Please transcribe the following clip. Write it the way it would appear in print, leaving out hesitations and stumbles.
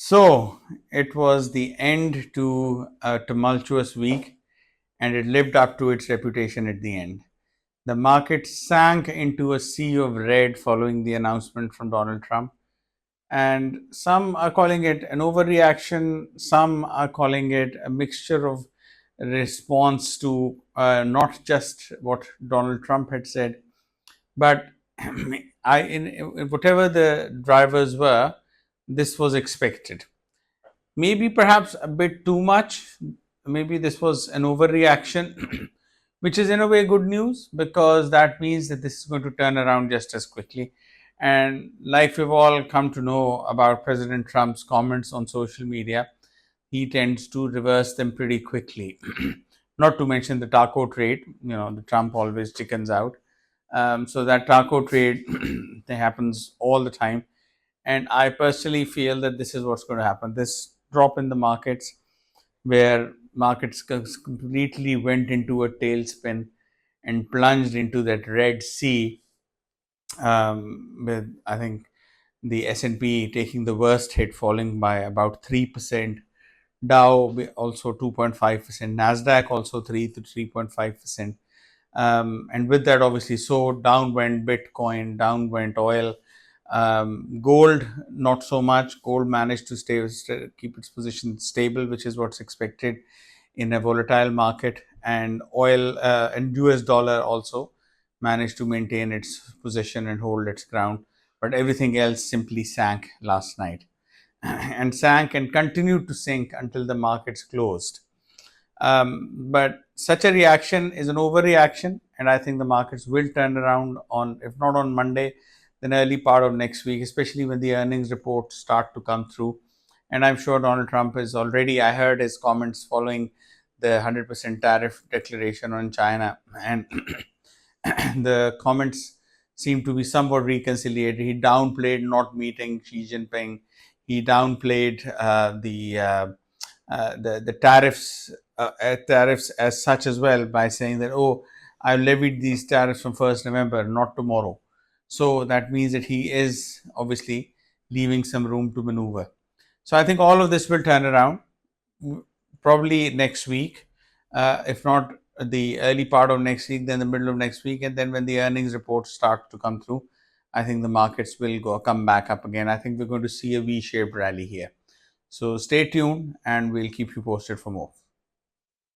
So it was the end to a tumultuous week, and it lived up to its reputation at the end. The market sank into a sea of red following the announcement from Donald Trump. And some are calling it an overreaction, some are calling it a mixture of response to not just what Donald Trump had said, but in whatever the drivers were, this was expected. Maybe perhaps a bit too much. Maybe this was an overreaction, which is in a way good news because that means that this is going to turn around just as quickly. And like we've all come to know about President Trump's comments on social media, he tends to reverse them pretty quickly. Not to mention the taco trade, the Trump always chickens out. So that taco trade that happens all the time, and I personally feel that this is what's going to happen. This drop in the markets, where markets completely went into a tailspin and plunged into that red sea, with I think the S&P taking the worst hit, falling by about 3%. Dow also 2.5%, Nasdaq also 3 to 3.5%. And with that, obviously, so down went Bitcoin, down went oil. Gold, not so much. Gold managed to keep its position stable, which is what's expected in a volatile market. And oil and US dollar also managed to maintain its position and hold its ground. But everything else simply sank last night and sank and continued to sink until the markets closed. But such a reaction is an overreaction, and I think the markets will turn around on, if not on Monday, then early part of next week, especially when the earnings reports start to come through. And I'm sure Donald Trump is already, I heard his comments following the 100% tariff declaration on China, and the comments seem to be somewhat reconciliated. He downplayed not meeting Xi Jinping. He downplayed the tariffs as such as well, by saying that, oh, I levied these tariffs from 1st November, not tomorrow. So that means that he is obviously leaving some room to maneuver. So I think all of this will turn around probably next week, if not the early part of next week, then the middle of next week, and then when the earnings reports start to come through, I think the markets will come back up again. I think we're going to see a V-shaped rally here. So stay tuned, and we'll keep you posted for more.